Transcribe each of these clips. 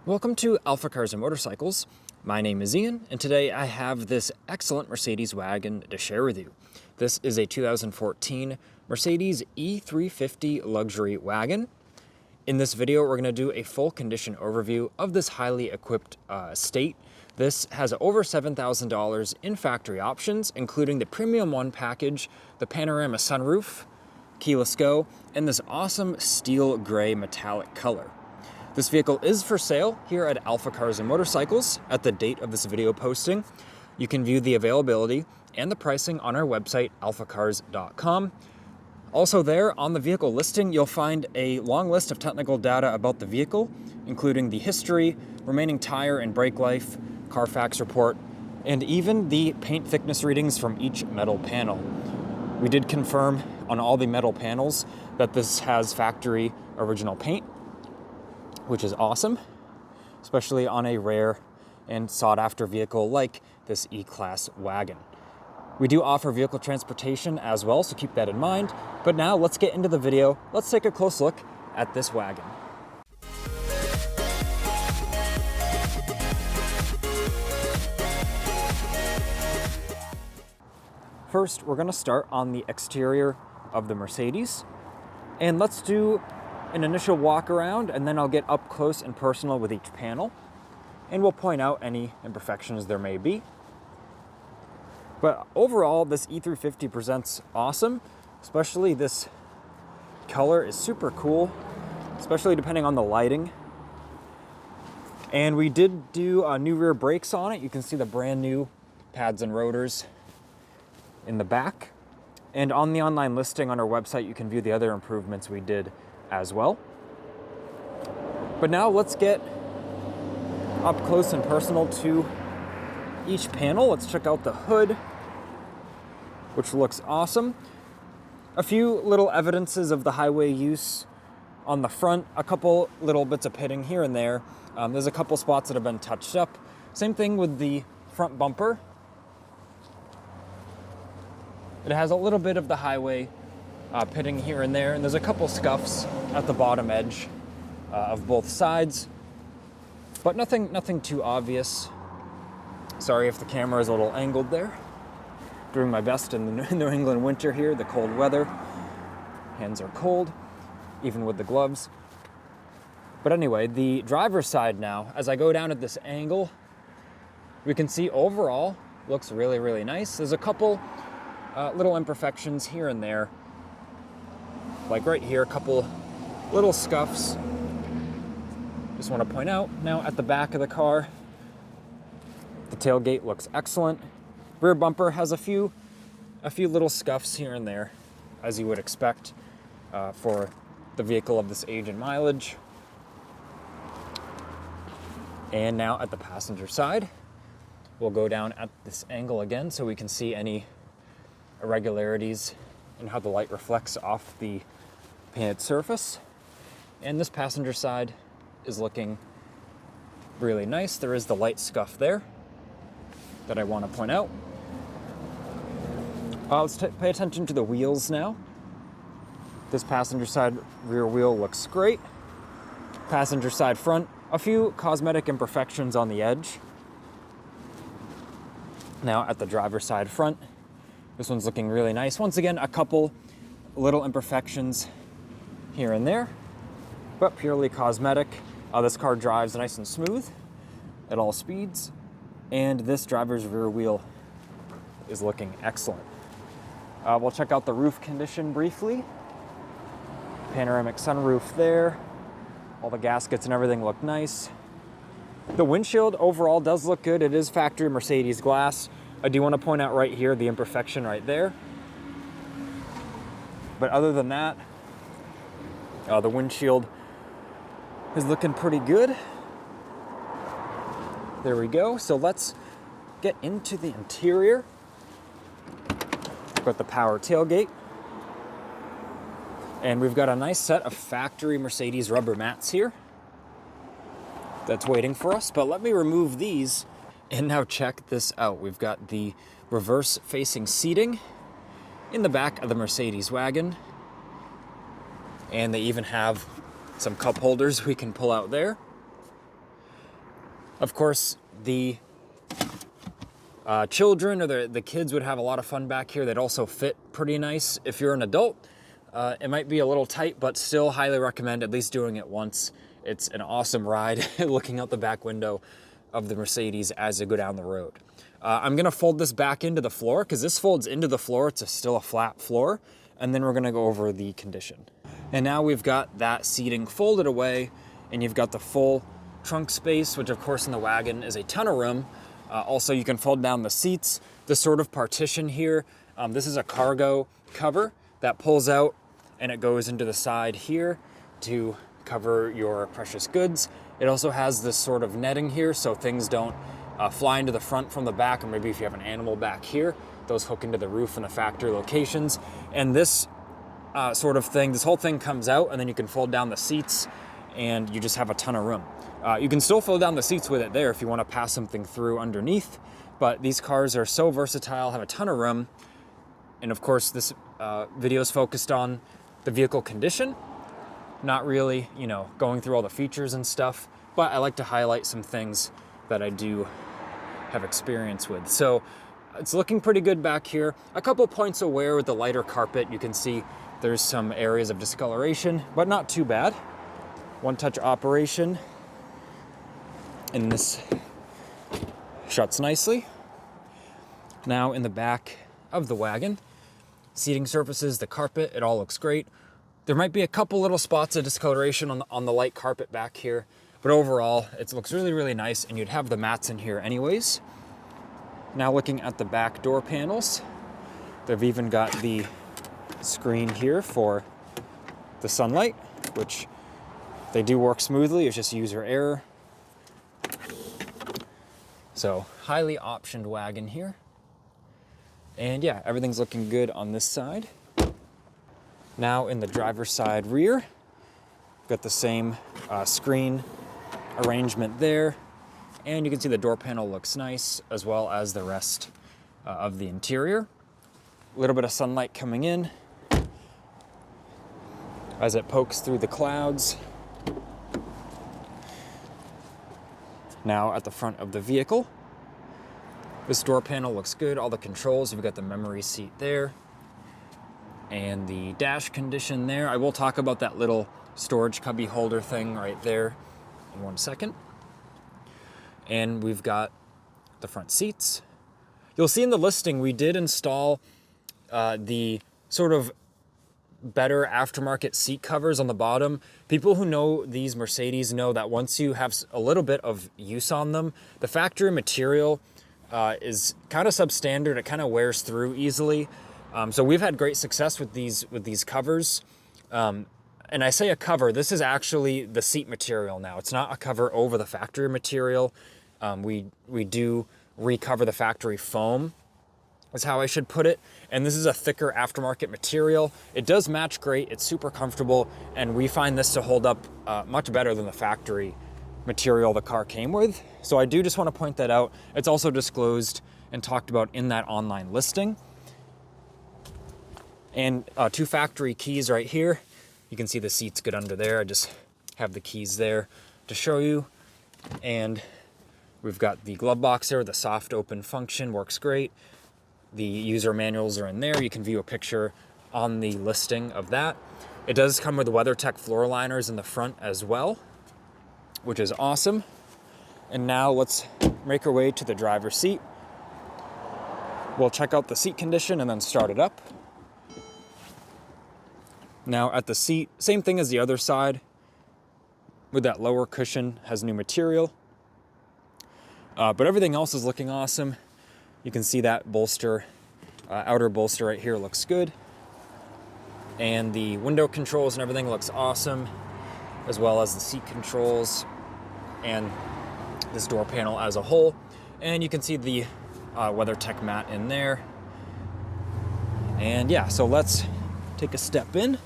Welcome to AlphaCars Motorcycles. My name is Ian, and today I have this excellent Mercedes wagon to share with you. This is a 2014 Mercedes E350 luxury wagon. In this video, we're going to do a full condition overview of this highly equipped estate. This has over $7,000 in factory options, including the Premium 1 package, the Panorama Sunroof, keyless go, and this awesome steel gray metallic color. This vehicle is for sale here at AlphaCars Motorcycles at the date of this video posting. You can view the availability and the pricing on our website, alphacars.com. Also there, on the vehicle listing, you'll find a long list of technical data about the vehicle, including the history, remaining tire and brake life, Carfax report, and even the paint thickness readings from each metal panel. We did confirm on all the metal panels that this has factory original paint, which is awesome, especially on a rare and sought-after vehicle like this E-Class wagon. We do offer vehicle transportation as well, so keep that in mind. But now let's get into the video. Let's take a close look at this wagon. First, we're gonna start on the exterior of the Mercedes, and let's do an initial walk around, and then I'll get up close and personal with each panel, and we'll point out any imperfections there may be. But overall, this E350 presents awesome, especially this color is super cool, especially depending on the lighting. And we did do new rear brakes on it. You can see the brand new pads and rotors in the back. And on the online listing on our website, you can view the other improvements we did as well. But now let's get up close and personal to each panel. Let's check out the hood, which looks awesome. A few little evidences of the highway use on the front, a couple little bits of pitting here and there. There's a couple spots that have been touched up. Same thing with the front bumper. It has a little bit of the highway pitting here and there, and there's a couple scuffs at the bottom edge of both sides, but nothing too obvious. Sorry if the camera is a little angled there. Doing my best in the New England winter here, the cold weather. Hands are cold, even with the gloves. But anyway, the driver's side now, as I go down at this angle, we can see overall looks really, really nice. There's a couple little imperfections here and there. Like right here, a couple little scuffs. Just want to point out, now at the back of the car, the tailgate looks excellent. Rear bumper has a few little scuffs here and there, as you would expect for the vehicle of this age and mileage. And now at the passenger side, we'll go down at this angle again so we can see any irregularities in how the light reflects off the painted surface. And this passenger side is looking really nice. There is the light scuff there that I want to point out. Let's pay attention to the wheels now. This passenger side rear wheel looks great. Passenger side front, a few cosmetic imperfections on the edge. Now at the driver's side front, this one's looking really nice. Once again, a couple little imperfections here and there, but purely cosmetic. This car drives nice and smooth at all speeds, and this driver's rear wheel is looking excellent. We'll check out the roof condition briefly. Panoramic sunroof there. All the gaskets and everything look nice. The windshield overall does look good. It is factory Mercedes glass. I do want to point out right here the imperfection right there. But other than that, the windshield is looking pretty good. There we go. So let's get into the interior. We've got the power tailgate. And we've got a nice set of factory Mercedes rubber mats here that's waiting for us. But let me remove these. And now check this out. We've got the reverse facing seating in the back of the Mercedes wagon. And they even have some cup holders we can pull out there. Of course, the children or the kids would have a lot of fun back here. They'd also fit pretty nice. If you're an adult, it might be a little tight, but still highly recommend at least doing it once. It's an awesome ride looking out the back window of the Mercedes as you go down the road. I'm gonna fold this back into the floor because this folds into the floor. It's still a flat floor. And then we're gonna go over the condition. And now we've got that seating folded away, and you've got the full trunk space, which of course in the Wagon is a ton of room. Also, you can fold down the seats. This sort of partition here, this is a cargo cover that pulls out and it goes into the side here to cover your precious goods. It also has this sort of netting here so things don't fly into the front from the back, or maybe if you have an animal back here, those hook into the roof in the factory locations. And this sort of thing, this whole thing comes out, and then you can fold down the seats and you just have a ton of room. You can still fold down the seats with it there if you want to pass something through underneath, but these cars are so versatile, have a ton of room. And of course, this video is focused on the vehicle condition, not really, you know, going through all the features and stuff, but I like to highlight some things that I do have experience with. So it's looking pretty good back here. A couple points of wear with the lighter carpet. You can see there's some areas of discoloration, but not too bad. One-touch operation. And this shuts nicely. Now in the back of the Wagon, seating surfaces, the carpet, it all looks great. There might be a couple little spots of discoloration on the light carpet back here, but overall it looks really, really nice, and you'd have the mats in here anyways. Now looking at the back door panels, they've even got the screen here for the sunlight, which they do work smoothly. It's just user error. So highly optioned Wagon here. And yeah, everything's looking good on this side. Now in the driver's side rear, got the same screen arrangement there. And you can see the door panel looks nice, as well as the rest of the interior. A little bit of sunlight coming in as it pokes through the clouds. Now at the front of the vehicle, this door panel looks good. All the controls, you've got the memory seat there and the dash condition there. I will talk about that little storage cubby holder thing right there in 1 second. And we've got the front seats. You'll see in the listing, we did install the sort of better aftermarket seat covers on the bottom. People who know these Mercedes know that once you have a little bit of use on them, the factory material is kind of substandard. It kind of wears through easily. So we've had great success with these covers. And I say a cover, this is actually the seat material now. It's not a cover over the factory material. We do recover the factory foam, is how I should put it. And this is a thicker aftermarket material. It does match great, it's super comfortable, and we find this to hold up much better than the factory material the car came with. So I do just want to point that out. It's also disclosed and talked about in that online listing. And 2 factory keys right here. You can see the seat's good under there. I just have the keys there to show you. And we've got the glove box there, the soft open function works great. The user manuals are in there. You can view a picture on the listing of that. It does come with WeatherTech floor liners in the front as well, which is awesome. And now let's make our way to the driver's seat. We'll check out the seat condition and then start it up. Now at the seat, same thing as the other side, with that lower cushion, has new material. But everything else is looking awesome. You can see that bolster, outer bolster right here looks good. And the window controls and everything looks awesome, as well as the seat controls and this door panel as a whole. And you can see the WeatherTech mat in there. And yeah, so let's take a step in.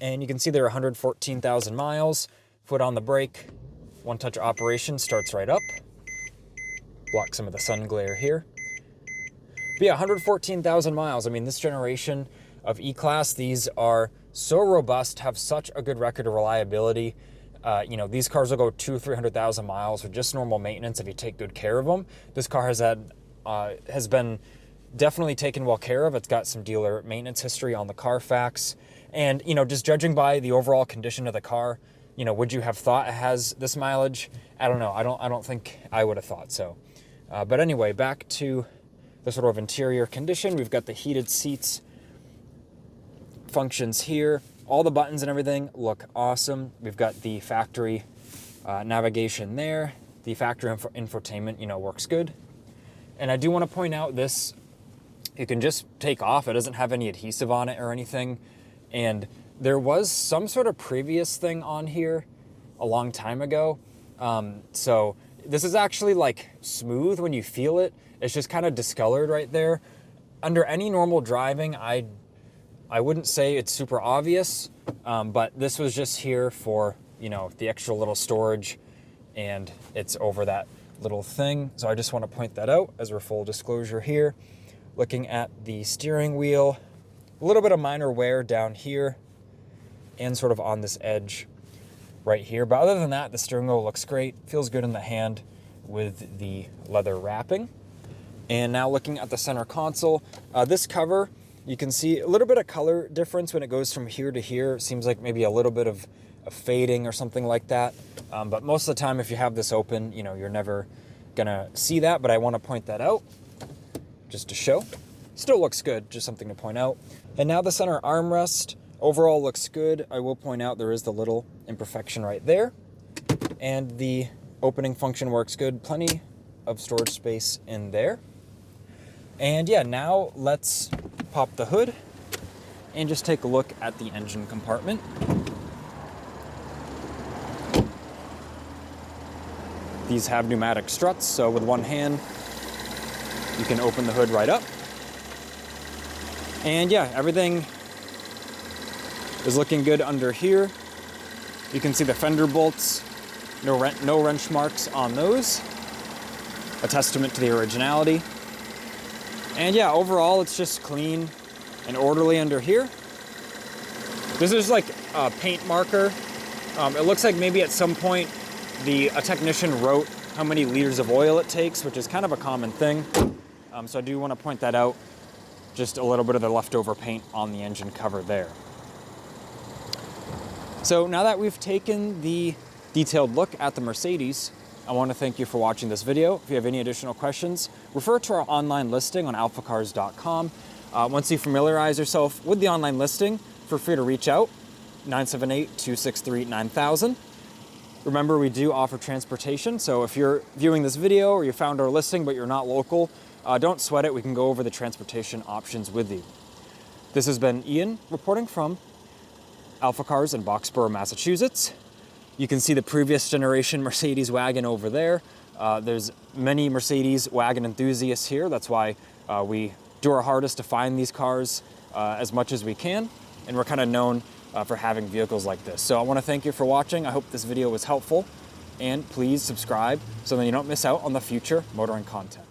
And you can see there are 114,000 miles. Foot on the brake, one-touch operation, starts right up. Block some of the sun glare here. But yeah, 114,000 miles. I mean, this generation of E-Class, these are so robust, have such a good record of reliability. You know, these cars will go 200,000-300,000 miles with just normal maintenance if you take good care of them. This car has been definitely taken well care of. It's got some dealer maintenance history on the Carfax. And, you know, just judging by the overall condition of the car, you know, would you have thought it has this mileage? I don't know. I don't think I would have thought so. But anyway, back to the sort of interior condition. We've got the heated seats functions here. All the buttons and everything look awesome. We've got the factory navigation there. The factory infotainment, you know, works good. And I do want to point out this, you can just take off. It doesn't have any adhesive on it or anything. And there was some sort of previous thing on here a long time ago. So this is actually like smooth when you feel it. It's just kind of discolored right there. Under any normal driving, I wouldn't say it's super obvious, but this was just here for, you know, the extra little storage, and it's over that little thing. So I just want to point that out as we're full disclosure here. Looking at the steering wheel, a little bit of minor wear down here and sort of on this edge right here. But other than that, the steering wheel looks great. Feels good in the hand with the leather wrapping. And now looking at the center console, this cover, you can see a little bit of color difference when it goes from here to here. It seems like maybe a little bit of a fading or something like that. But most of the time, if you have this open, you know, you're never gonna see that, but I want to point that out just to show. Still looks good, just something to point out. And now the center armrest overall looks good. I will point out there is the little imperfection right there. And the opening function works good. Plenty of storage space in there. And yeah, now let's pop the hood and just take a look at the engine compartment. These have pneumatic struts, so with one hand, you can open the hood right up. And yeah, everything is looking good under here. You can see the fender bolts, no wrench marks on those. A testament to the originality. And yeah, overall, it's just clean and orderly under here. This is like a paint marker. It looks like maybe at some point a technician wrote how many liters of oil it takes, which is kind of a common thing. So I do want to point that out. Just a little bit of the leftover paint on the engine cover there. So now that we've taken the detailed look at the Mercedes, I want to thank you for watching this video. If you have any additional questions, refer to our online listing on alphacars.com. Once you familiarize yourself with the online listing, feel free to reach out, 978-263-9000. Remember, we do offer transportation, so if you're viewing this video or you found our listing but you're not local, don't sweat it. We can go over the transportation options with you. This has been Ian reporting from AlphaCars in Boxborough, Massachusetts. You can see the previous generation Mercedes wagon over there. There's many Mercedes wagon enthusiasts here. That's why we do our hardest to find these cars as much as we can. And we're kind of known for having vehicles like this. So I want to thank you for watching. I hope this video was helpful. And please subscribe so that you don't miss out on the future motoring content.